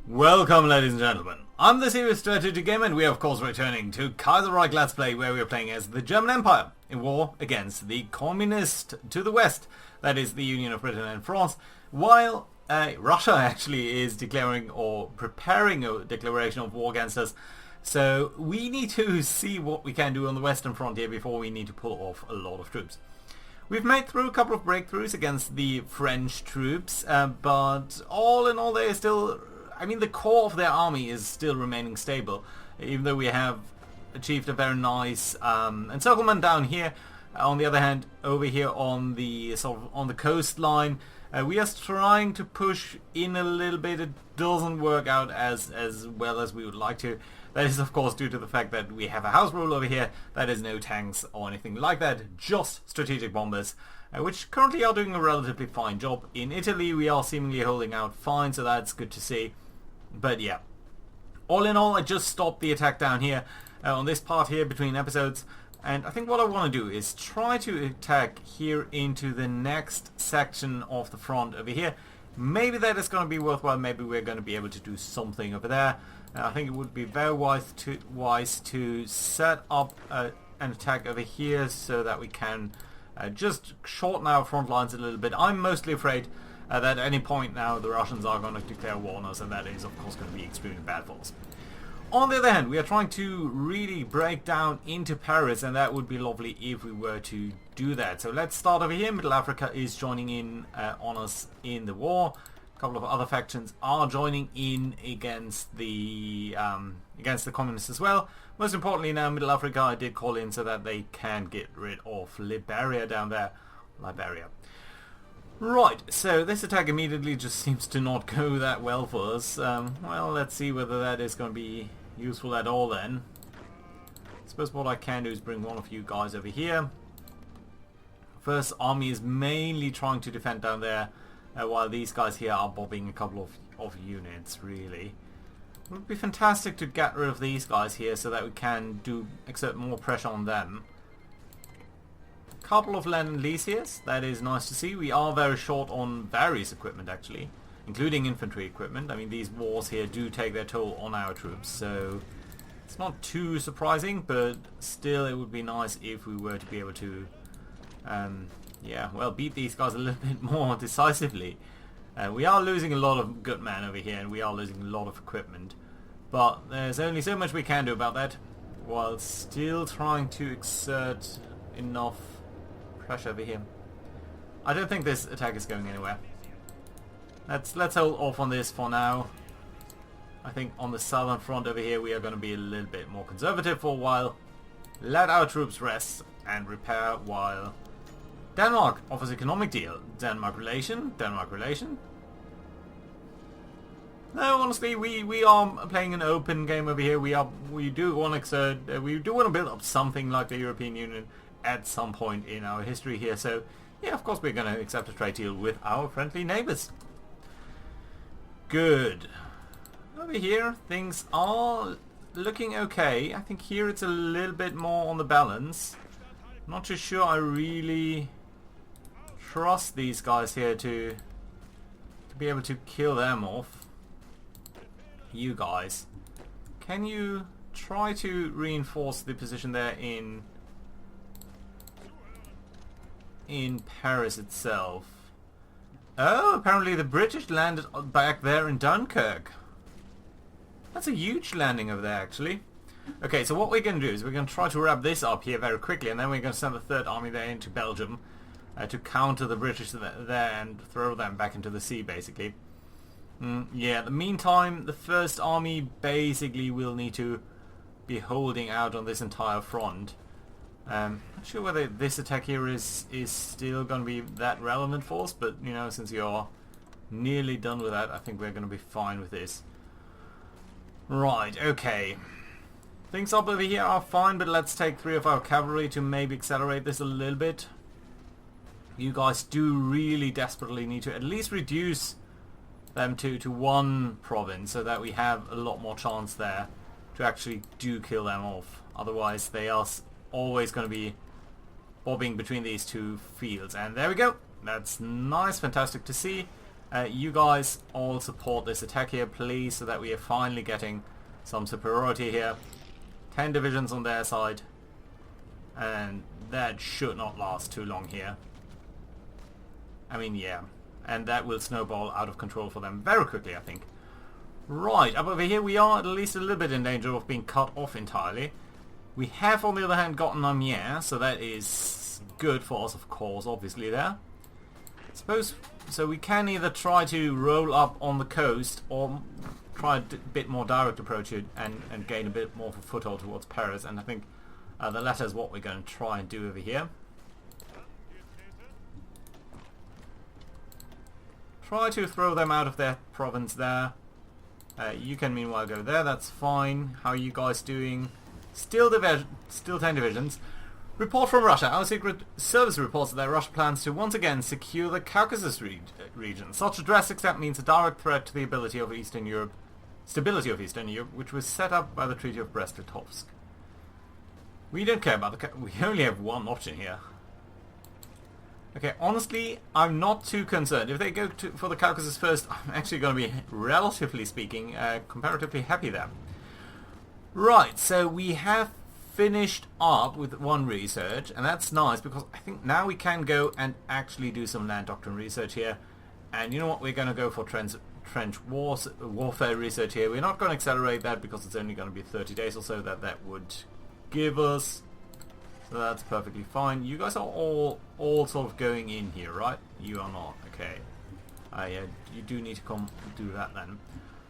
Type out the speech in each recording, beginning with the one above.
Welcome, ladies and gentlemen. I'm the Serious Strategy Gamer, and we are of course returning to Kaiserreich Let's Play, where we are playing as the German Empire in war against the communist to the west, that is the Union of Britain and France, while Russia actually is declaring or preparing a declaration of war against us. So we need to see what we can do on the western frontier before we need to pull off a lot of troops. We've made through a couple of breakthroughs against the French troops, but all in all they are still... the core of their army is still remaining stable, even though we have achieved a very nice encirclement down here. On the other hand, over here on the on the coastline, we are trying to push in a little bit. It doesn't work out as well as we would like to. That is, of course, due to the fact that we have a house rule over here. That is no tanks or anything like that, just strategic bombers, which currently are doing a relatively fine job. In Italy, we are seemingly holding out fine, so that's good to see. But yeah, all in all, I just stopped the attack down here on this part here between episodes, and I think what I want to do is try to attack here into the next section of the front over here. Maybe that is going to be worthwhile. Maybe we're going to be able to do something over there. I think it would be very wise to set up an attack over here so that we can just shorten our front lines a little bit. I'm mostly afraid that at any point now the Russians are going to declare war on us, and that is of course going to be extremely bad for us. On the other hand, we are trying to really break down into Paris, and that would be lovely if we were to do that. So let's start over here. Middle Africa is joining in on us in the war. A couple of other factions are joining in against the communists as well. Most importantly now, Middle Africa I did call in so that they can get rid of Liberia down there. Liberia. Right, so this attack immediately just seems to not go that well for us. Well, let's see whether that is going to be useful at all then. I suppose what I can do is bring one of you guys over here. First army is mainly trying to defend down there, while these guys here are bobbing a couple of units, really. It would be fantastic to get rid of these guys here so that we can exert more pressure on them. Couple of land and lease here, that is nice to see. We are very short on various equipment actually, including infantry equipment. These wars here do take their toll on our troops, so it's not too surprising, but still it would be nice if we were to be able to beat these guys a little bit more decisively. We are losing a lot of good men over here, and we are losing a lot of equipment, but there's only so much we can do about that, while still trying to exert enough pressure over here. I don't think this attack is going anywhere. Let's hold off on this for now. I think on the southern front over here we are going to be a little bit more conservative for a while. Let our troops rest and repair while Denmark offers economic deal. Denmark relation? Denmark relation? No, honestly, we are playing an open game over here. We do want to build up something like the European Union at some point in our history here, so yeah, of course we're going to accept a trade deal with our friendly neighbors. Good. Over here things are looking okay. I think here it's a little bit more on the balance. Not too sure I really trust these guys here to be able to kill them off. You guys, can you try to reinforce the position there in Paris itself? Oh, apparently the British landed back there in Dunkirk. That's a huge landing over there, actually. Okay, so what we're going to do is we're going to try to wrap this up here very quickly, and then we're going to send the third army there into Belgium to counter the British there and throw them back into the sea, basically. Yeah, in the meantime, the first army basically will need to be holding out on this entire front. Not sure whether this attack here is still going to be that relevant for us, but since you're nearly done with that, I think we're going to be fine with this. Right, okay. Things up over here are fine, but let's take 3 of our cavalry to maybe accelerate this a little bit. You guys do really desperately need to at least reduce them to 1 province so that we have a lot more chance there to actually kill them off. Otherwise they are always going to be bobbing between these 2 fields. And there we go. That's nice, fantastic to see. You guys all support this attack here, please, so that we are finally getting some superiority here. 10 divisions on their side. And that should not last too long here. I mean, yeah. And that will snowball out of control for them very quickly, I think. Right, up over here we are at least a little bit in danger of being cut off entirely. We have, on the other hand, gotten Amiens, so that is good for us, of course, obviously there. Suppose, so we can either try to roll up on the coast or try a bit more direct approach and gain a bit more of a foothold towards Paris, and I think the latter is what we're going to try and do over here. Try to throw them out of their province there. You can meanwhile go there, that's fine. How are you guys doing? Still 10 divisions. Report from Russia. Our secret service reports that Russia plans to once again secure the Caucasus region. Such a drastic step means a direct threat to the stability of Eastern Europe, which was set up by the Treaty of Brest-Litovsk. We don't care about the... we only have one option here. Okay, honestly, I'm not too concerned. If they go for the Caucasus first, I'm actually going to be, relatively speaking, comparatively happy there. Right, so we have finished up with one research, and that's nice because I think now we can go and actually do some land doctrine research here. And you know what? We're going to go for trench warfare research here. We're not going to accelerate that because it's only going to be 30 days or so that would give us. So that's perfectly fine. You guys are all sort of going in here, right? You are not. Okay. Yeah, you do need to come do that then.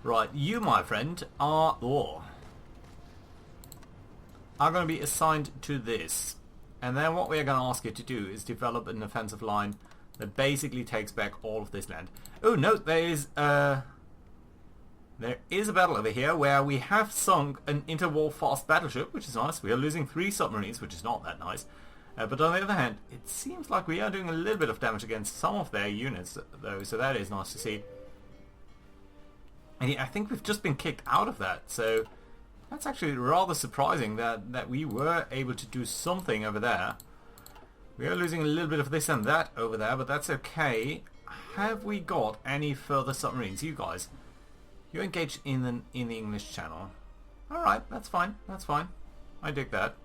Right, you, my friend, are going to be assigned to this. And then what we're going to ask you to do is develop an offensive line that basically takes back all of this land. Oh, no, there is a battle over here where we have sunk an interwar fast battleship, which is nice. We are losing 3 submarines, which is not that nice. But on the other hand, it seems like we are doing a little bit of damage against some of their units, though, so that is nice to see. And I think we've just been kicked out of that, so that's actually rather surprising that we were able to do something over there. We are losing a little bit of this and that over there, but that's okay. Have we got any further submarines? You guys, you're engaged in the English Channel. Alright, that's fine, that's fine. I dig that.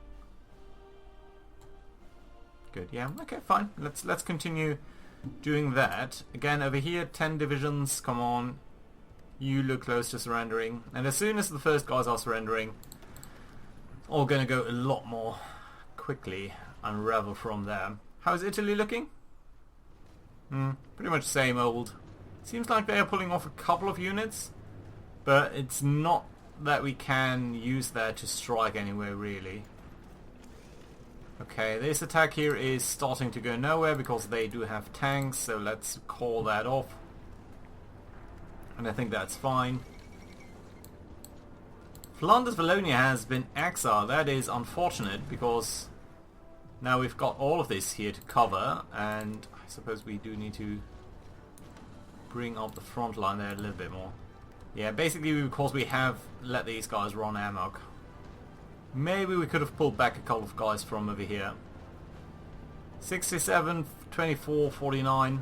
Good, yeah, okay, fine. Let's continue doing that. Again, over here, 10 divisions, come on. You look close to surrendering. And as soon as the first guys are surrendering, all going to go a lot more quickly, unravel from there. How's Italy looking? Pretty much same old. Seems like they are pulling off a couple of units, but it's not that we can use that to strike anywhere really. Okay, this attack here is starting to go nowhere because they do have tanks, so let's call that off. And I think that's fine. Flanders Wallonia has been exiled. That is unfortunate because now we've got all of this here to cover, and I suppose we do need to bring up the front line there a little bit more. Yeah, basically because we have let these guys run amok. Maybe we could have pulled back a couple of guys from over here. 67, 24, 49.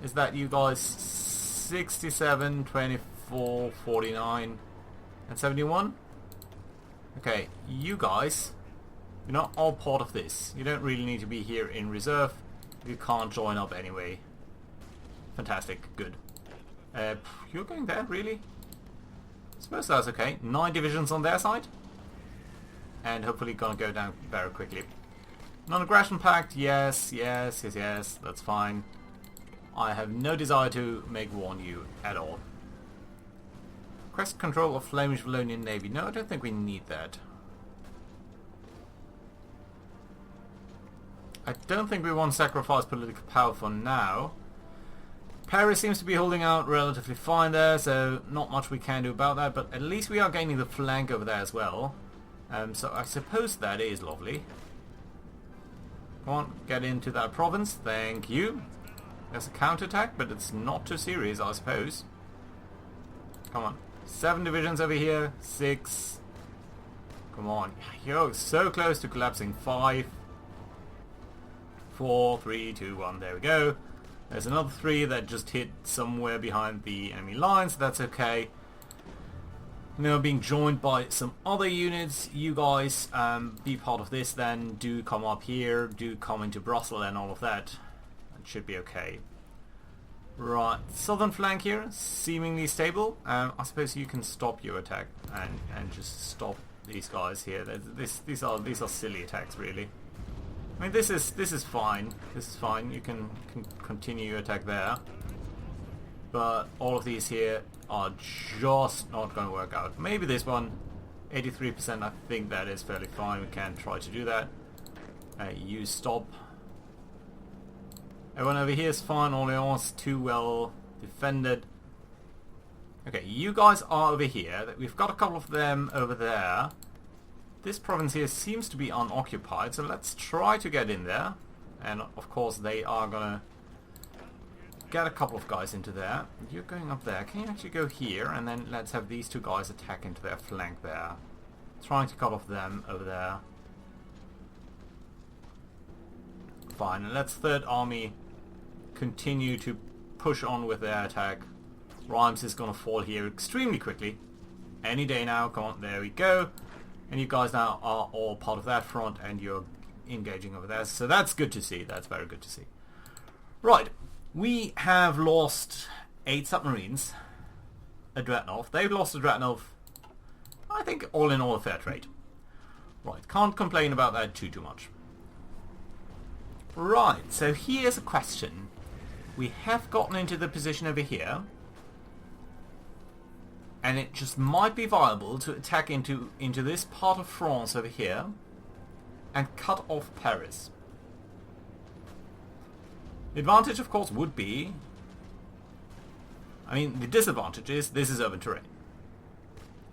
Is that you guys? 67, 24, 49, and 71? Okay, you guys, you're not all part of this. You don't really need to be here in reserve. You can't join up anyway. Fantastic, good. You're going there, really? I suppose that's okay. 9 divisions on their side. And hopefully gonna go down very quickly. Non-aggression pact, yes, yes, yes, yes, that's fine. I have no desire to make war on you at all. Request control of Flemish Wallonian Navy. No, I don't think we need that. I don't think we want to sacrifice political power for now. Paris seems to be holding out relatively fine there, so not much we can do about that, but at least we are gaining the flank over there as well. So I suppose that is lovely. Come on, get into that province. Thank you. There's a counterattack, but it's not too serious, I suppose. Come on. 7 divisions over here. 6. Come on. You're so close to collapsing. 5. 4, 3, 2, 1. There we go. There's another 3 that just hit somewhere behind the enemy lines. That's okay. Now being joined by some other units. You guys be part of this then. Do come up here. Do come into Brussels and all of that. It should be okay. Right, southern flank here, seemingly stable. I suppose you can stop your attack and just stop these guys here. These are silly attacks, really. I mean, this is fine. This is fine. You can continue your attack there, but all of these here are just not going to work out. Maybe this one, 83%. I think that is fairly fine. We can try to do that. You stop. Everyone over here is fine. Orleans too well defended. Okay, you guys are over here. We've got a couple of them over there. This province here seems to be unoccupied, so let's try to get in there. And of course they are gonna get a couple of guys into there. You're going up there. Can you actually go here? And then let's have these 2 guys attack into their flank there. Trying to cut off them over there. Fine, and let's 3rd Army continue to push on with their attack. Reims is going to fall here extremely quickly. Any day now. Come on, there we go. And you guys now are all part of that front and you're engaging over there. So that's good to see. That's very good to see. Right. We have lost 8 submarines. A Dreadnought. They've lost a Dreadnought. I think all in all a fair trade. Right. Can't complain about that too much. Right. So here's a question. We have gotten into the position over here. And it just might be viable to attack into this part of France over here and cut off Paris. The advantage, of course, would be... I mean, the disadvantage is this is urban terrain.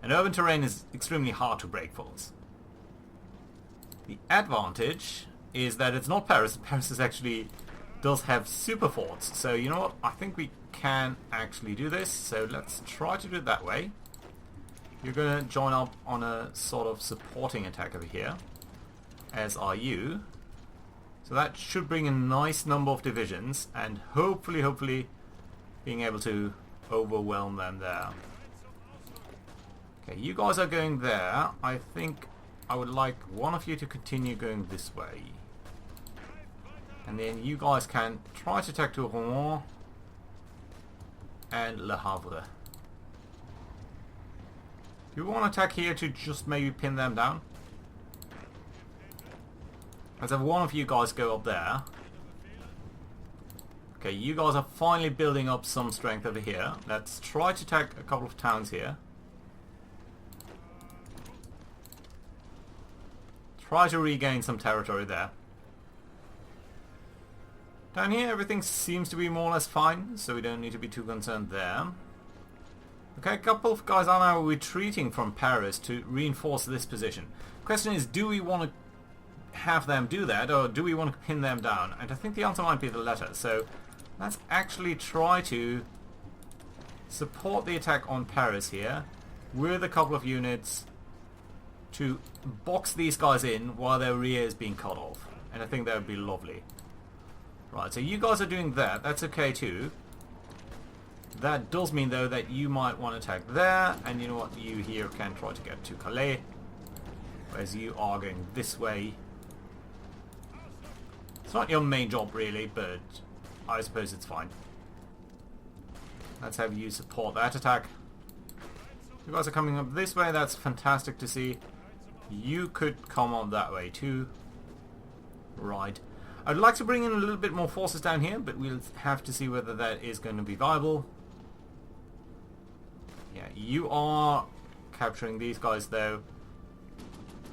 And urban terrain is extremely hard to break force. The advantage is that it's not Paris. Paris is actually does have super forts. So, you know what? I think we can actually do this. So let's try to do it that way. You're going to join up on a sort of supporting attack over here, as are you. So that should bring a nice number of divisions and hopefully being able to overwhelm them there. Okay, you guys are going there. I think I would like one of you to continue going this way. And then you guys can try to attack to Rouen and Le Havre. Do you want to attack here to just maybe pin them down? Let's have one of you guys go up there. Okay, you guys are finally building up some strength over here. Let's try to attack a couple of towns here. Try to regain some territory there. Down here everything seems to be more or less fine, so we don't need to be too concerned there. Okay, a couple of guys are now retreating from Paris to reinforce this position. Question is, do we want to have them do that, or do we want to pin them down? And I think the answer might be the latter, so let's actually try to support the attack on Paris here with a couple of units to box these guys in while their rear is being cut off. And I think that would be lovely. Right, so you guys are doing that. That's okay too. That does mean though that you might want to attack there, and you know what, you here can try to get to Calais, whereas you are going this way. It's not your main job really, but I suppose it's fine. Let's have you support that attack. You guys are coming up this way, that's fantastic to see. You could come on that way too. Right. I'd like to bring in a little bit more forces down here, but we'll have to see whether that is going to be viable. Yeah, you are capturing these guys though,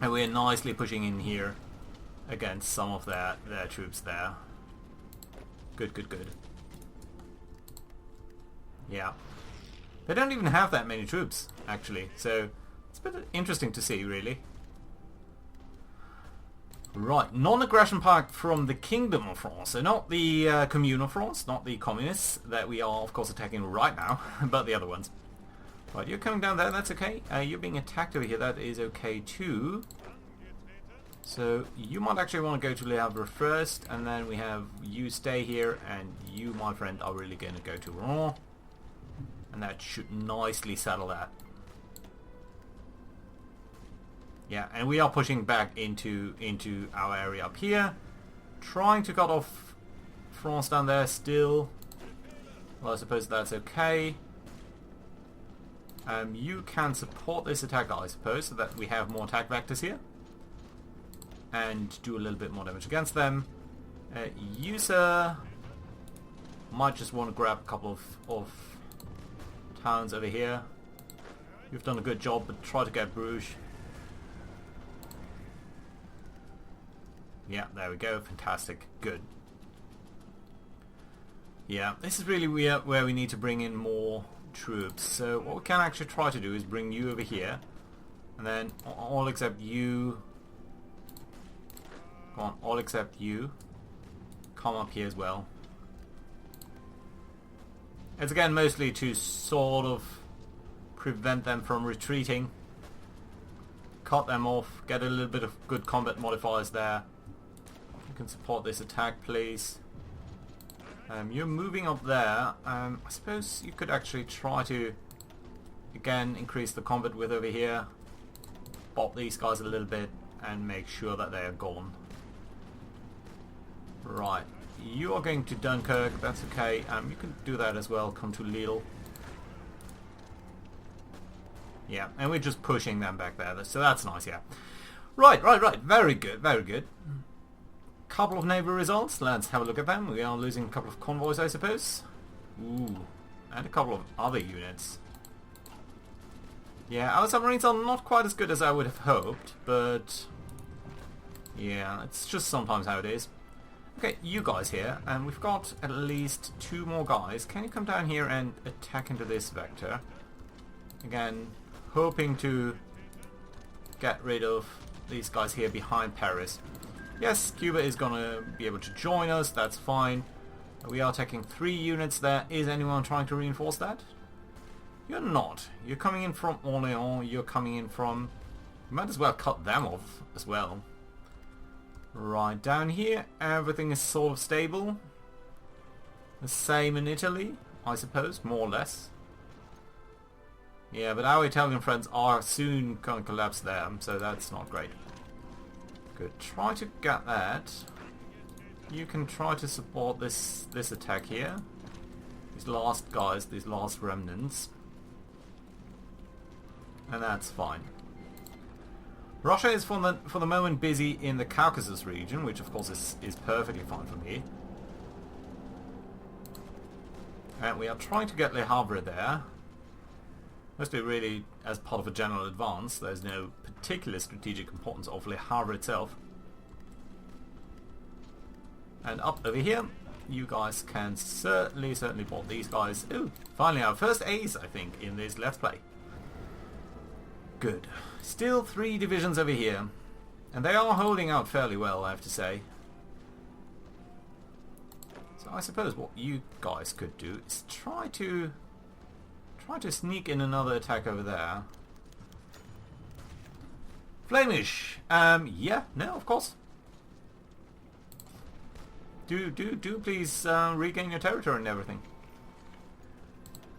and we're nicely pushing in here against some of their troops there. Good, good, good. Yeah. They don't even have that many troops, actually, so it's a bit interesting to see, really. Right, non-aggression pact from the Kingdom of France, so not the Commune of France, not the communists that we are of course attacking right now, but the other ones. Right, you're coming down there, that's okay. You're being attacked over here, that is okay too. So you might actually want to go to Le Havre first, and then we have you stay here, and you, my friend, are really going to go to Rouen. And that should nicely settle that. Yeah, and we are pushing back into our area up here. Trying to cut off France down there still. Well, I suppose that's okay. You can support this attack, I suppose, so that we have more attack vectors here. And do a little bit more damage against them. You, sir, might just want to grab a couple of towns over here. You've done a good job, but try to get Bruges. Yeah, there we go. Fantastic. Good. Yeah, this is really where we need to bring in more troops. So what we can actually try to do is bring you over here. And then all except you... Come on, all except you. Come up here as well. It's again mostly to sort of prevent them from retreating. Cut them off. Get a little bit of good combat modifiers there. You can support this attack, please. You're moving up there. I suppose you could actually try to, again, increase the combat width over here. Bop these guys a little bit and make sure that they are gone. Right. You are going to Dunkirk. That's okay. You can do that as well. Come to Lille. Yeah, and we're just pushing them back there. So that's nice, yeah. Right. Very good, very good. Couple of naval results. Let's have a look at them. We are losing a couple of convoys, I suppose. Ooh, and a couple of other units. Yeah, our submarines are not quite as good as I would have hoped, but yeah, it's just sometimes how it is. Okay, you guys here, and we've got at least 2 more guys. Can you come down here and attack into this vector? Again, hoping to get rid of these guys here behind Paris. Yes, Cuba is going to be able to join us, that's fine. We are taking 3 units there. Is anyone trying to reinforce that? You're not. You're coming in from Orléans, you're coming in from... You might as well cut them off as well. Right, down here, everything is sort of stable. The same in Italy, I suppose, more or less. Yeah, but our Italian friends are soon going to collapse there, so that's not great. Good. Try to get that. You can try to support this attack here. These last guys, these last remnants. And that's fine. Russia is for the moment busy in the Caucasus region, which of course is perfectly fine for me. And we are trying to get Le Havre there. Mostly really as part of a general advance. There's no particular strategic importance of Le Havre itself. And up over here, you guys can certainly board these guys. Ooh, finally our first ace, I think, in this Let's Play. Good. Still 3 divisions over here. And they are holding out fairly well, I have to say. So I suppose what you guys could do is try to sneak in another attack over there. Flemish! Yeah, no, of course. Do please regain your territory and everything.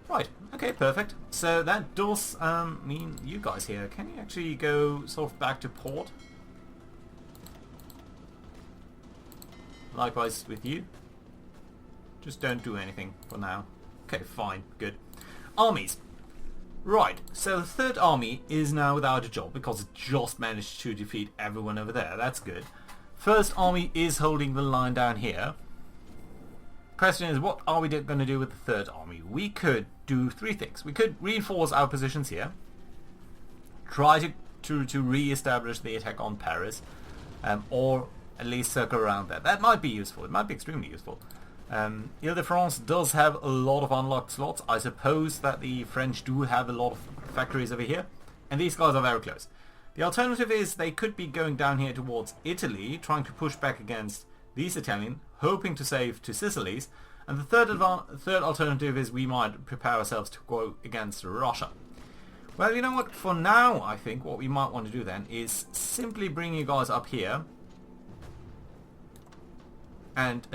Right, okay, perfect. So that does mean you guys here, can you actually go sort of back to port? Likewise with you. Just don't do anything for now. Okay, fine, good. Armies. Right, so the 3rd army is now without a job because it just managed to defeat everyone over there. That's good. 1st army is holding the line down here. Question is, what are we going to do with the 3rd army? We could do 3 things. We could reinforce our positions here. Try to re-establish the attack on Paris. Or at least circle around that. That might be useful. It might be extremely useful. Ile-de-France does have a lot of unlocked slots. I suppose that the French do have a lot of factories over here. And these guys are very close. The alternative is they could be going down here towards Italy, trying to push back against these Italian, hoping to save to Sicily's. And the third alternative is we might prepare ourselves to go against Russia. Well, you know what? For now, I think what we might want to do then is simply bring you guys up here and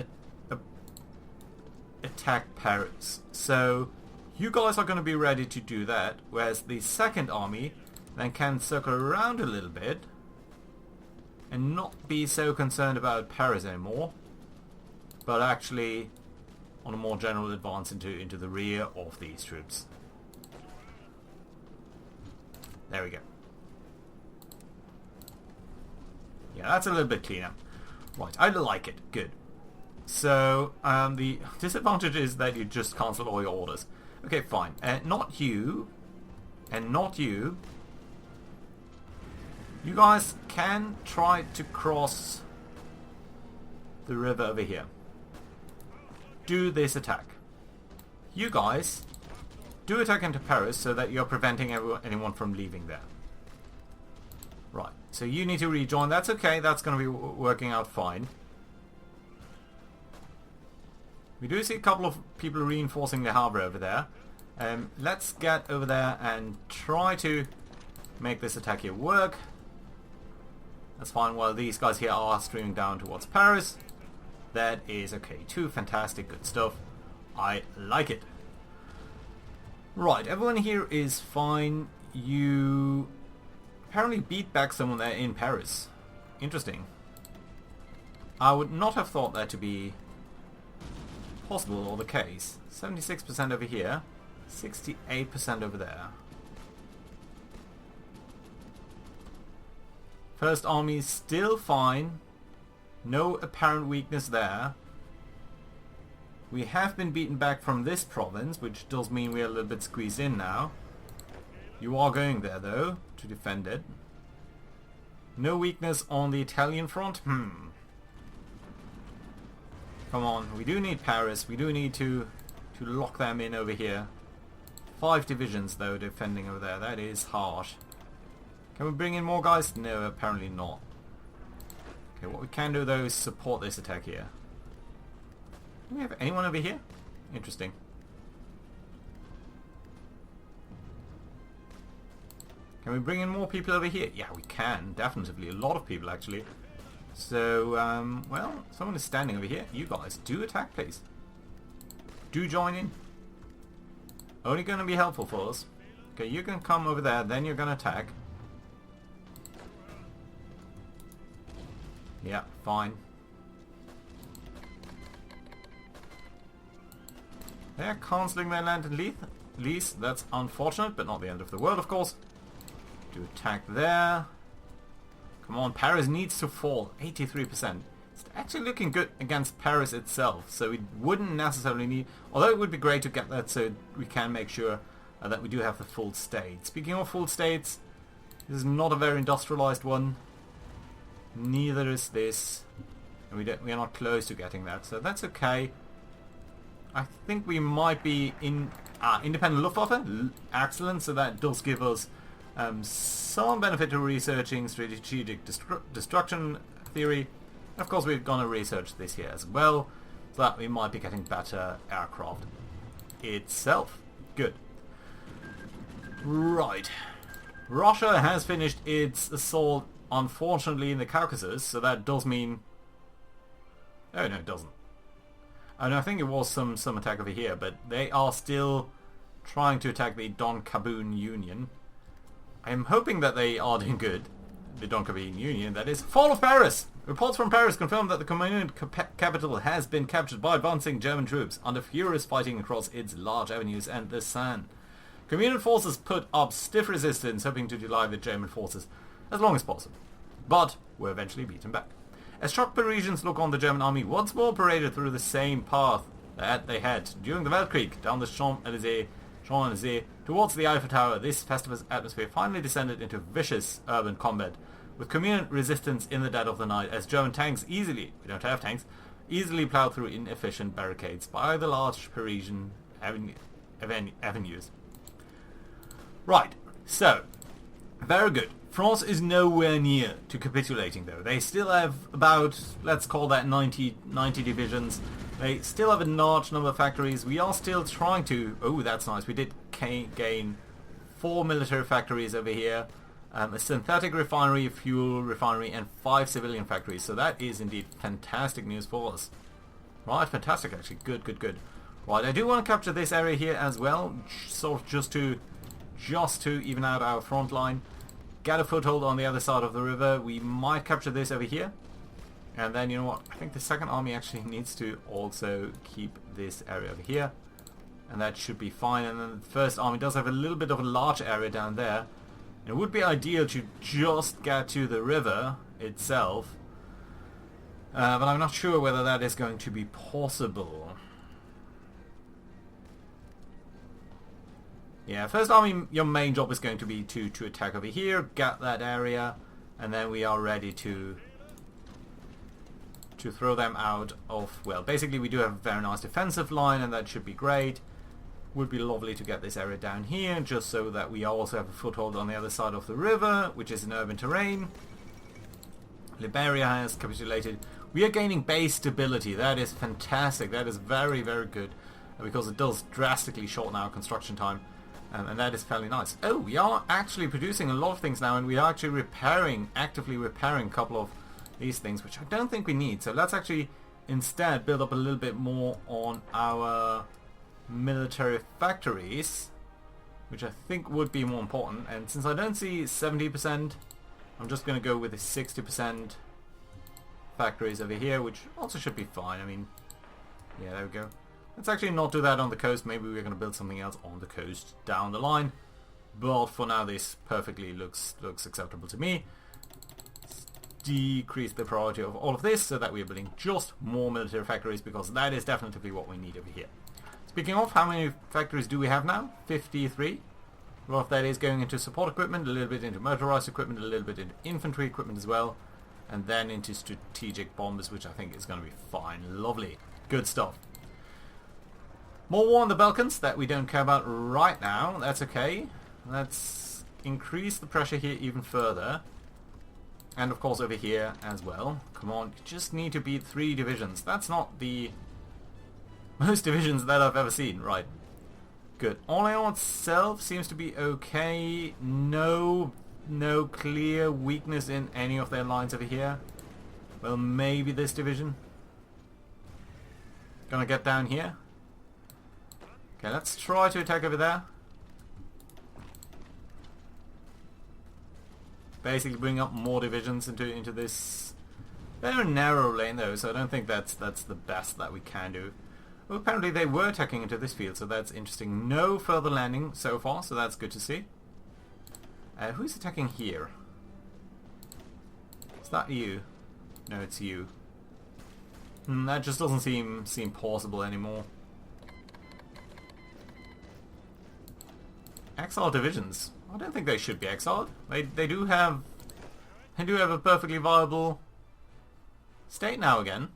attack Paris. So you guys are going to be ready to do that, whereas the second army then can circle around a little bit and not be so concerned about Paris anymore, but actually on a more general advance into the rear of these troops. There we go. Yeah, that's a little bit cleaner. Right, I like it. Good. So, the disadvantage is that you just cancel all your orders. Okay, fine. Not you. And not you. You guys can try to cross the river over here. Do this attack. You guys do attack into Paris so that you're preventing anyone from leaving there. Right, so you need to rejoin. That's okay, that's going to be working out fine. We do see a couple of people reinforcing the harbour over there. Let's get over there and try to make this attack here work. That's fine, while these guys here are streaming down towards Paris. That is okay too, fantastic, good stuff. I like it. Right, everyone here is fine. You apparently beat back someone there in Paris. Interesting. I would not have thought that to be possible or the case. 76% over here, 68% over there. First army still fine. No apparent weakness there. We have been beaten back from this province, which does mean we are a little bit squeezed in now. You are going there, though, to defend it. No weakness on the Italian front? Come on, we do need Paris. We do need to lock them in over here. 5 divisions, though, defending over there. That is harsh. Can we bring in more guys? No, apparently not. Okay, what we can do, though, is support this attack here. Do we have anyone over here? Interesting. Can we bring in more people over here? Yeah, we can. Definitely. A lot of people, actually. So, well, someone is standing over here. You guys, do attack, please. Do join in. Only going to be helpful for us. Okay, you can come over there, then you're going to attack. Yeah, fine. They're cancelling their land and lease. That's unfortunate, but not the end of the world, of course. Do attack there. Come on, Paris needs to fall. 83%. It's actually looking good against Paris itself, so we wouldn't necessarily need... Although it would be great to get that so we can make sure that we do have the full state. Speaking of full states, this is not a very industrialized one. Neither is this. And we are not close to getting that, so that's okay. I think we might be in independent Luftwaffe. Excellent, so that does give us some benefit to researching strategic destruction theory. Of course, we're going to research this here as well, so that we might be getting better aircraft itself. Good. Right. Russia has finished its assault, unfortunately, in the Caucasus, so that does mean... Oh, no, it doesn't. And I think it was some attack over here, but they are still trying to attack the Don Kaboon Union. I am hoping that they are doing good. The Don Kaboon Union, that is. Fall of Paris! Reports from Paris confirm that the Communist capital has been captured by advancing German troops under furious fighting across its large avenues and the Seine. Communist forces put up stiff resistance, hoping to delay the German forces as long as possible, but were eventually beaten back. As shocked Parisians look on, the German army once more paraded through the same path that they had during the Weltkrieg, down the Champs-Élysées towards the Eiffel Tower. This festive atmosphere finally descended into vicious urban combat, with communist resistance in the dead of the night, as German tanks we don't have tanks, easily ploughed through inefficient barricades by the large Parisian avenues. Right, so, very good. France is nowhere near to capitulating, though. They still have about, let's call that 90 divisions. They still have a large number of factories. We are still trying to... Oh, that's nice. We did gain 4 military factories over here, a synthetic refinery, fuel refinery, and 5 civilian factories. So that is indeed fantastic news for us. Right, fantastic actually. Good, good, good. Right, I do want to capture this area here as well, sort of just to even out our front line. Get a foothold on the other side of the river. We might capture this over here. And then, you know what, I think the second army actually needs to also keep this area over here. And that should be fine. And then the first army does have a little bit of a large area down there. It would be ideal to just get to the river itself. But I'm not sure whether that is going to be possible. Yeah, first army, your main job is going to be to attack over here, get that area, and then we are ready to throw them out of, well, basically we do have a very nice defensive line, and that should be great. Would be lovely to get this area down here, just so that we also have a foothold on the other side of the river, which is an urban terrain. Liberia has capitulated. We are gaining base stability. That is fantastic. That is very, very good, because it does drastically shorten our construction time. And that is fairly nice. Oh, we are actually producing a lot of things now, and we are actually actively repairing a couple of these things, which I don't think we need. So let's actually instead build up a little bit more on our military factories, which I think would be more important. And since I don't see 70%, I'm just going to go with the 60% factories over here, which also should be fine. I mean, yeah, there we go. Let's actually not do that on the coast. Maybe we're going to build something else on the coast down the line. But for now, this perfectly looks acceptable to me. Let's decrease the priority of all of this so that we're building just more military factories, because that is definitely what we need over here. Speaking of, how many factories do we have now? 53. A lot of that is going into support equipment, a little bit into motorized equipment, a little bit into infantry equipment as well, and then into strategic bombers, which I think is going to be fine. Lovely. Good stuff. More war on the Balkans that we don't care about right now. That's okay. Let's increase the pressure here even further. And of course over here as well. Come on, you just need to beat 3 divisions. That's not the most divisions that I've ever seen. Right. Good. Orléans itself seems to be okay. No clear weakness in any of their lines over here. Well, maybe this division. Gonna get down here. Okay, let's try to attack over there. Basically bring up more divisions into this very narrow lane though, so I don't think that's the best that we can do. Well, apparently they were attacking into this field, so that's interesting. No further landing so far, so that's good to see. Who's attacking here? Is that you? No, it's you. That just doesn't seem possible anymore. Exiled divisions. I don't think they should be exiled. They do have a perfectly viable state now again.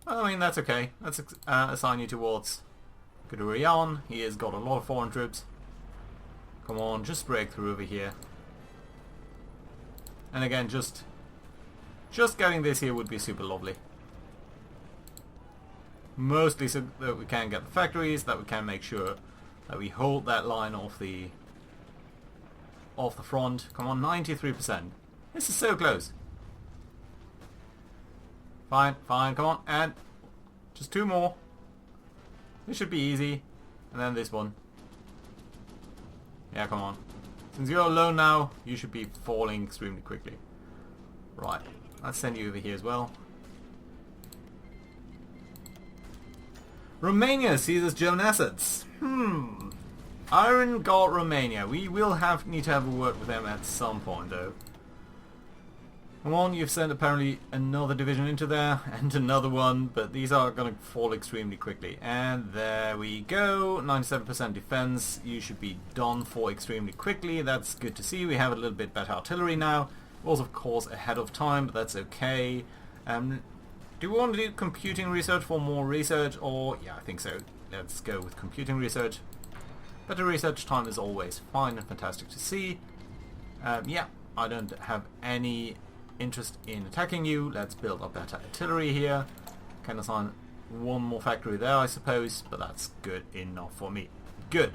Well, I mean, that's okay. Let's assign you towards Guderian. He has got a lot of foreign troops. Come on, just break through over here. And again, just getting this here would be super lovely. Mostly so that we can get the factories, that we can make sure that we hold that line off the front. Come on, 93%. This is so close. Fine, come on, and just 2 more. This should be easy. And then this one. Yeah, come on. Since you're alone now, you should be falling extremely quickly. Right, let's send you over here as well. Romania seizes German assets. Iron God Romania. We will need to have a word with them at some point though. Come on, you've sent apparently another division into there, and another one, but these are going to fall extremely quickly. And there we go, 97% defense. You should be done for extremely quickly. That's good to see. We have a little bit better artillery now. It was of course ahead of time, but that's okay. Do we want to do computing research for more research, or... yeah, I think so. Let's go with computing research. Better research time is always fine and fantastic to see. Yeah, I don't have any interest in attacking you. Let's build up better artillery here. Can assign 1 more factory there, I suppose, but that's good enough for me. Good.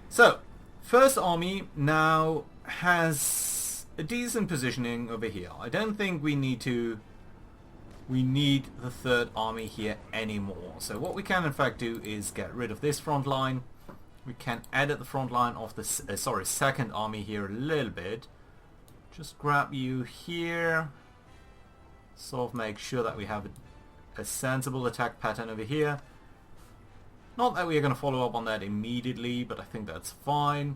So, First Army now has a decent positioning over here. I don't think we need the Third Army here anymore. So what we can in fact do is get rid of this front line. We can edit the front line of the Second Army here a little bit. Just grab you here. Sort of make sure that we have a sensible attack pattern over here. Not that we are going to follow up on that immediately, but I think that's fine.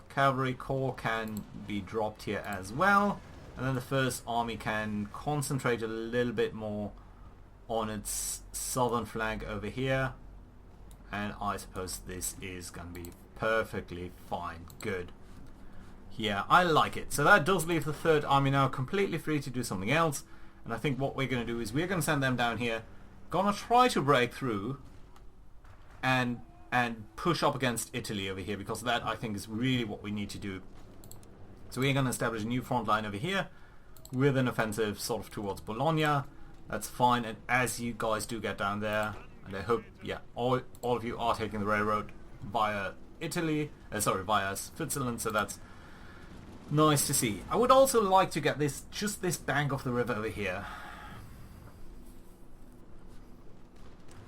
Cavalry Corps can be dropped here as well. And then the First Army can concentrate a little bit more on its southern flank over here. And I suppose this is going to be perfectly fine. Good. Yeah, I like it. So that does leave the Third Army now completely free to do something else. And I think what we're going to do is we're going to send them down here. Gonna try to break through and push up against Italy over here, because that I think is really what we need to do. So we're going to establish a new front line over here with an offensive sort of towards Bologna. That's fine. And as you guys do get down there, and I hope, yeah, all of you are taking the railroad via Italy, via Switzerland, so that's nice to see. I would also like to get just this bank of the river over here.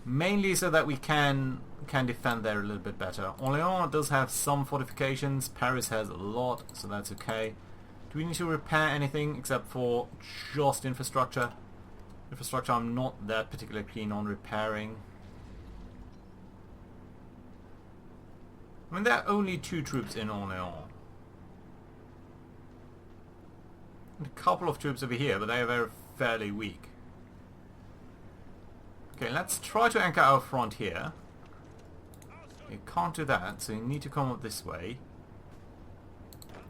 Mainly so that we can defend there a little bit better. Orléans does have some fortifications. Paris has a lot, so that's okay. Do we need to repair anything except for just infrastructure? Infrastructure I'm not that particularly keen on repairing. I mean, there are only 2 troops in Orléans. And a couple of troops over here, but they are fairly weak. Okay, let's try to anchor our front here. You can't do that, so you need to come up this way.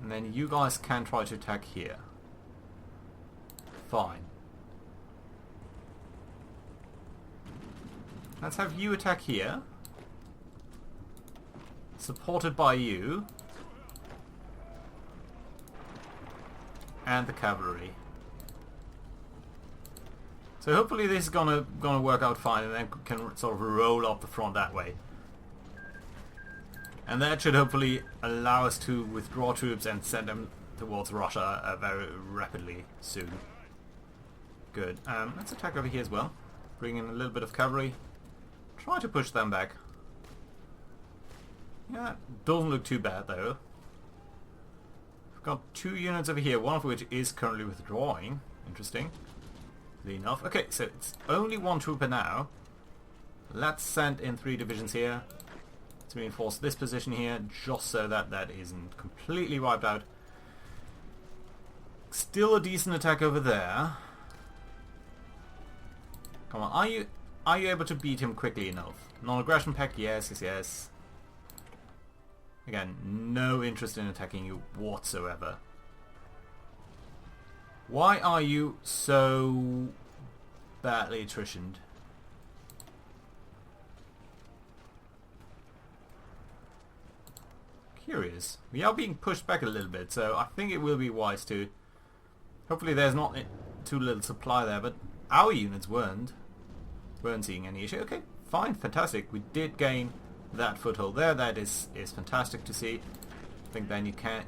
And then you guys can try to attack here. Fine. Let's have you attack here. Supported by you. And the cavalry. So hopefully this is gonna work out fine, and then can sort of roll up the front that way. And that should hopefully allow us to withdraw troops and send them towards Russia very rapidly soon. Good. Let's attack over here as well. Bring in a little bit of cavalry. Try to push them back. Yeah, doesn't look too bad though. We've got 2 units over here, one of which is currently withdrawing. Interesting. Enough. Okay, so it's only 1 trooper now. Let's send in 3 divisions here to reinforce this position here, just so that that isn't completely wiped out. Still a decent attack over there. Come on, are you able to beat him quickly enough? Non-aggression pact, yes. Again, no interest in attacking you whatsoever. Why are you so badly attritioned? Curious. We are being pushed back a little bit, so I think it will be wise to... Hopefully there's not too little supply there, but our units weren't seeing any issue. Okay, fine, fantastic. We did gain that foothold there. That is fantastic to see. I think then you can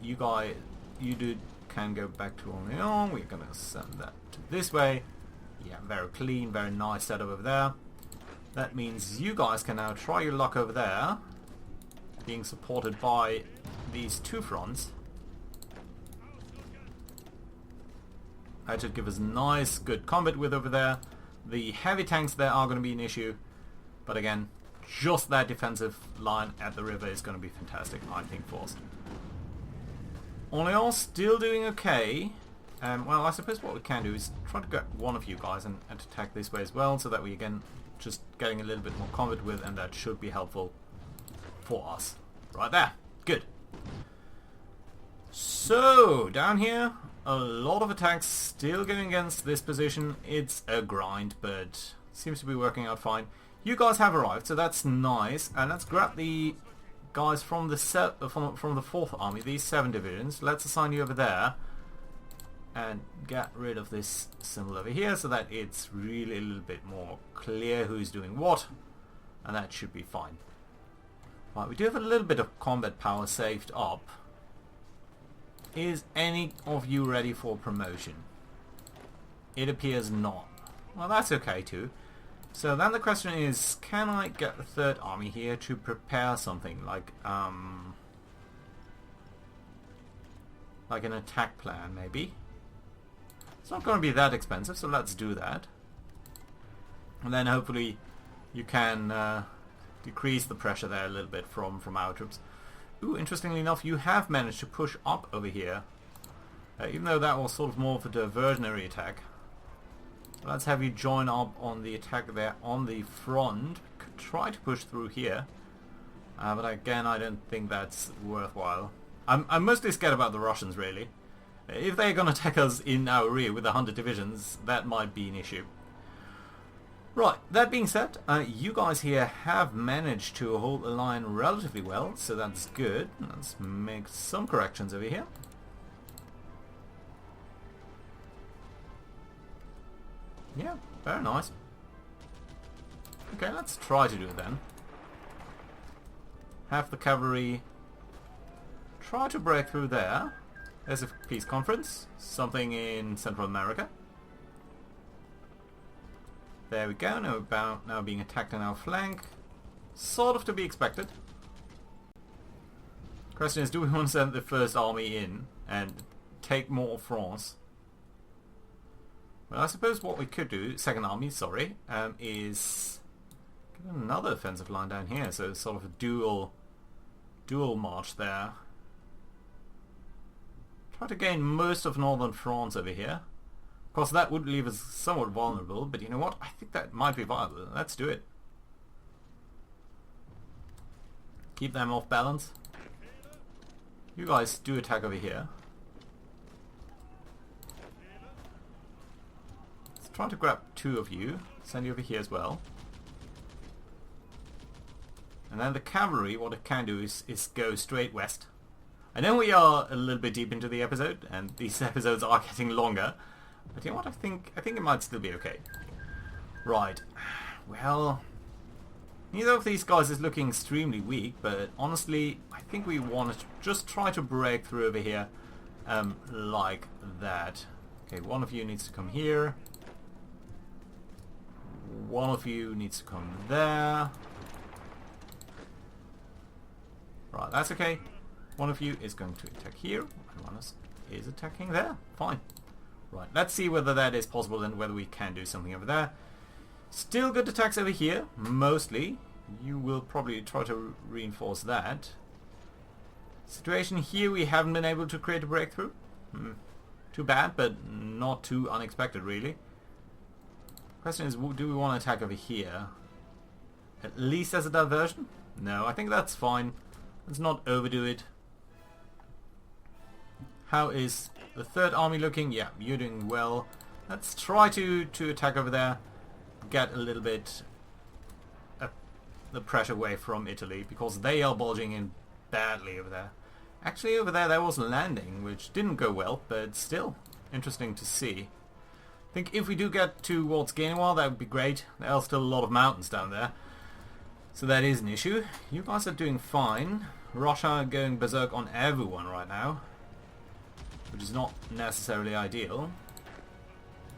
go back to Orléans. We're going to send that to this way. Yeah, very clean, very nice setup over there. That means you guys can now try your luck over there, being supported by these 2 fronts. That should give us nice, good combat with over there. The heavy tanks there are going to be an issue, but again, just that defensive line at the river is going to be fantastic, I think, for us. Orléans still doing okay. Well, I suppose what we can do is try to get one of you guys and attack this way as well, so that we again just getting a little bit more combat with, and that should be helpful for us. Right there. Good. So, down here, a lot of attacks still going against this position. It's a grind, but seems to be working out fine. You guys have arrived, so that's nice. And let's grab the guys from the 4th Army, these 7 divisions. Let's assign you over there and get rid of this symbol over here, so that it's really a little bit more clear who's doing what, and that should be fine. Right, we do have a little bit of combat power saved up. Is any of you ready for promotion? It appears not. Well, that's okay too. So then the question is, can I get the third army here to prepare something like an attack plan maybe? It's not going to be that expensive, so let's do that. And then hopefully you can decrease the pressure there a little bit from our troops. Ooh, interestingly enough, you have managed to push up over here. Even though that was sort of more of a diversionary attack. Let's have you join up on the attack there on the front. Could try to push through here. But again, I don't think that's worthwhile. I'm mostly scared about the Russians, really. If they're going to attack us in our rear with 100 divisions, that might be an issue. Right, that being said, you guys here have managed to hold the line relatively well, so that's good. Let's make some corrections over here. Yeah, very nice. Okay, let's try to do it then. Have the cavalry try to break through there. There's a peace conference, something in Central America. There we go, now being attacked on our flank. Sort of to be expected. Question is, do we want to send the first army in and take more of France? Well, I suppose what we could do, second army, sorry, is get another offensive line down here, so sort of a dual march there. Try to gain most of northern France over here. Of course, that would leave us somewhat vulnerable, but you know what? I think that might be viable. Let's do it. Keep them off balance. You guys do attack over here. Let's try to grab two of you. Send you over here as well. And then the cavalry, what it can do is go straight west. I know we are a little bit deep into the episode, and these episodes are getting longer. But you know what, I think it might still be okay. Right. Well, neither of these guys is looking extremely weak, but honestly, I think we want to just try to break through over here like that. Okay, one of you needs to come here. One of you needs to come there. Right, that's okay. One of you is going to attack here, and one is attacking there. Fine. Right, let's see whether that is possible and whether we can do something over there. Still good attacks over here, mostly. You will probably try to reinforce that. Situation here, we haven't been able to create a breakthrough. Too bad, but not too unexpected, really. Question is, do we want to attack over here? At least as a diversion? No, I think that's fine. Let's not overdo it. How is the third army looking? Yeah, you're doing well. Let's try to attack over there. Get a little bit the pressure away from Italy, because they are bulging in badly over there. Actually, over there was a landing, which didn't go well, but still interesting to see. I think if we do get towards Genoa, that would be great. There are still a lot of mountains down there, so that is an issue. You guys are doing fine. Russia are going berserk on everyone right now, which is not necessarily ideal.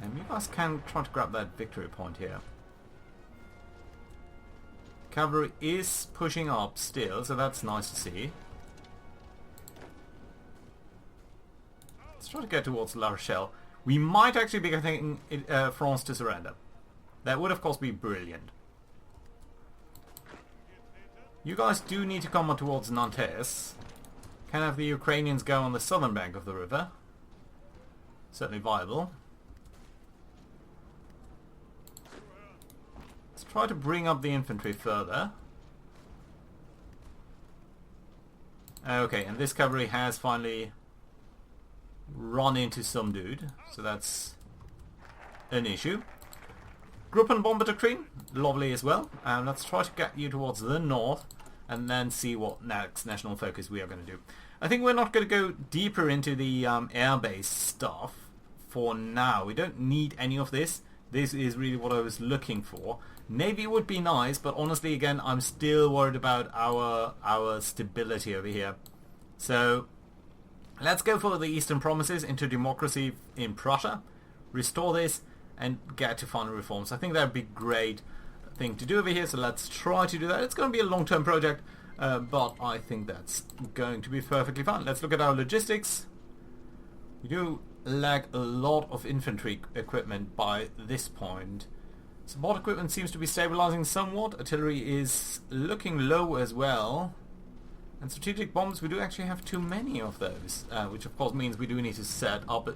And you guys can try to grab that victory point here. Cavalry is pushing up still, so that's nice to see. Let's try to get towards La Rochelle. We might actually be getting France to surrender. That would of course be brilliant. You guys do need to come on towards Nantes. Can have the Ukrainians go on the southern bank of the river. Certainly viable. Let's try to bring up the infantry further. Okay, and this cavalry has finally run into some dude, so that's an issue. Gruppen bomber doctrine, lovely as well. Let's try to get you towards the north and then see what next national focus we are going to do. I think we're not going to go deeper into the airbase stuff for now. We don't need any of this. This is really what I was looking for. Navy would be nice, but honestly, again, I'm still worried about our stability over here. So let's go for the Eastern Promises into democracy in Prussia, restore this, and get to final reforms. I think that would be a great thing to do over here, so let's try to do that. It's going to be a long-term project, but I think that's going to be perfectly fine. Let's look at our logistics. We do lack a lot of infantry equipment by this point. Support equipment seems to be stabilizing somewhat. Artillery is looking low as well. And strategic bombs, we do actually have too many of those, which of course means we do need to set it up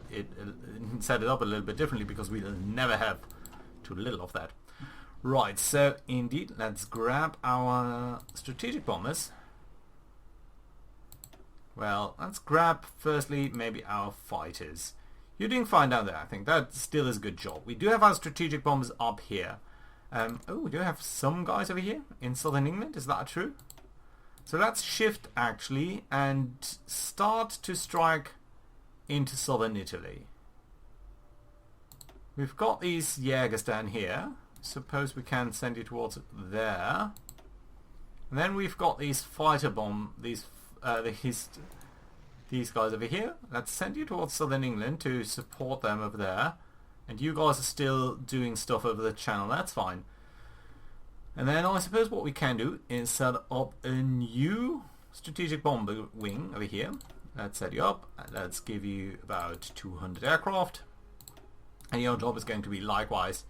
a little bit differently, because we'll never have too little of that. Right, so indeed, let's grab our strategic bombers. Well, let's grab firstly maybe our fighters. You're doing fine down there, I think. That still is a good job. We do have our strategic bombers up here. Oh, we do have some guys over here in southern England, is that true? So let's shift actually and start to strike into southern Italy. We've got these Jägers down here. Suppose we can send you towards there. And then we've got these fighter bomb, these guys over here. Let's send you towards southern England to support them over there. And you guys are still doing stuff over the channel, that's fine. And then I suppose what we can do is set up a new strategic bomber wing over here. Let's set you up. Let's give you about 200 aircraft. And your job is going to be likewise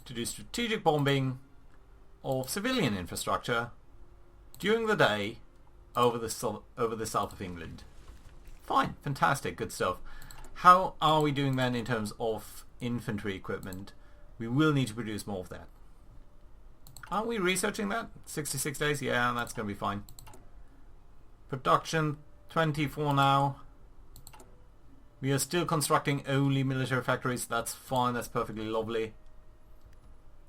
to do strategic bombing of civilian infrastructure during the day over the south of England. Fine, fantastic, good stuff. How are we doing then in terms of infantry equipment? We will need to produce more of that. Aren't we researching that? 66 days? Yeah, that's going to be fine. Production, 24 now. We are still constructing only military factories. That's fine, that's perfectly lovely.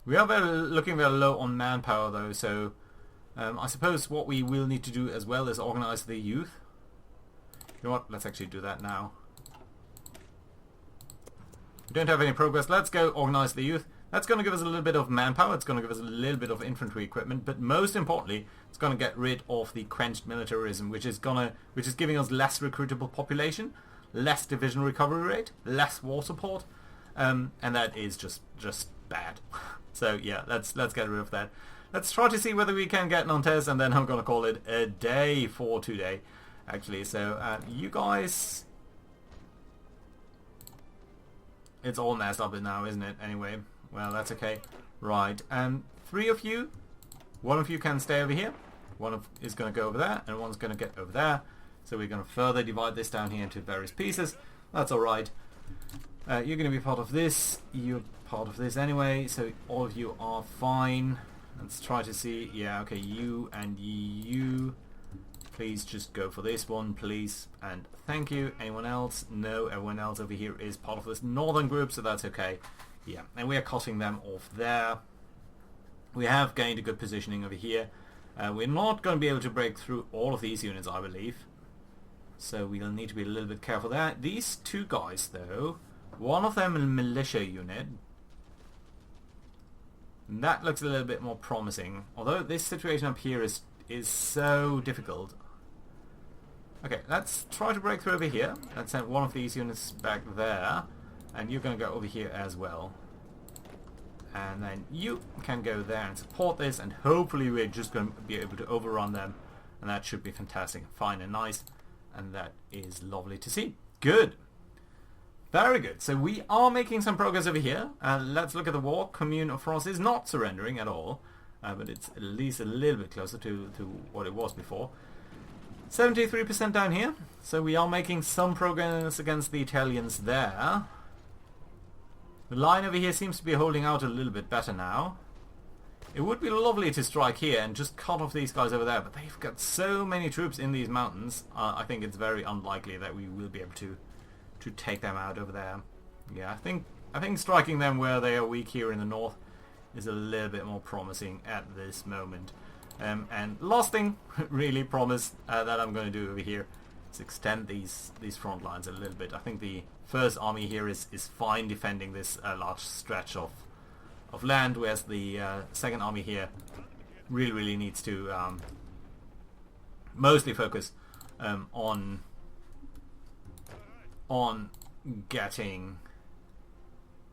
We are looking very low on manpower though, so I suppose what we will need to do as well is organize the youth. You know what? Let's actually do that now. We don't have any progress. Let's go organize the youth. That's going to give us a little bit of manpower, it's going to give us a little bit of infantry equipment, but most importantly, it's going to get rid of the quenched militarism, which is giving us less recruitable population, less division recovery rate, less war support, and that is just bad. So yeah, let's get rid of that. Let's try to see whether we can get Nantes, and then I'm going to call it a day for today, actually. So you guys, it's all messed up now, isn't it? Anyway. Well, that's okay. Right, 3 of you. 1 of you can stay over here. 1 is going to go over there, and 1's going to get over there. So we're going to further divide this down here into various pieces. That's alright. You're going to be part of this. You're part of this anyway, so all of you are fine. Let's try to see. Yeah, okay, you and you. Please just go for this one, please. And thank you. Anyone else? No, everyone else over here is part of this northern group, so that's okay. Yeah, and we are cutting them off there. We have gained a good positioning over here. We're not going to be able to break through all of these units, I believe. So we'll need to be a little bit careful there. These 2 guys, though, one of them a militia unit. And that looks a little bit more promising. Although this situation up here is so difficult. Okay, let's try to break through over here. Let's send one of these units back there. And you're going to go over here as well. And then you can go there and support this, and hopefully we're just going to be able to overrun them, and that should be fantastic, fine and nice, and that is lovely to see. Good. Very good. So we are making some progress over here. Let's look at the war. Commune of France is not surrendering at all, but it's at least a little bit closer to what it was before. 73% down here, so we are making some progress against the Italians there. The line over here seems to be holding out a little bit better now. It would be lovely to strike here and just cut off these guys over there, but they've got so many troops in these mountains, I think it's very unlikely that we will be able to take them out over there. Yeah, I think striking them where they are weak here in the north is a little bit more promising at this moment. And last thing, really promise that I'm going to do over here is extend these front lines a little bit. I think the First Army here is fine defending this large stretch of of land, whereas the second army here really needs to mostly focus on getting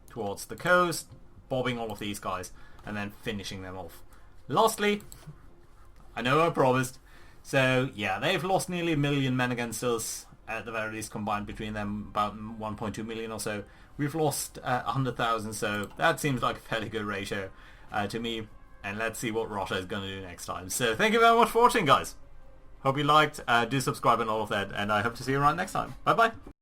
towards the coast, bobbing all of these guys, and then finishing them off. Lastly, I know I promised, so yeah, they've lost nearly 1 million men against us, at the very least combined between them, about 1.2 million or so. We've lost 100,000, so that seems like a fairly good ratio to me, and let's see what Russia is going to do next time. So thank you very much for watching, guys. Hope you liked, do subscribe and all of that, and I hope to see you around next time. Bye bye!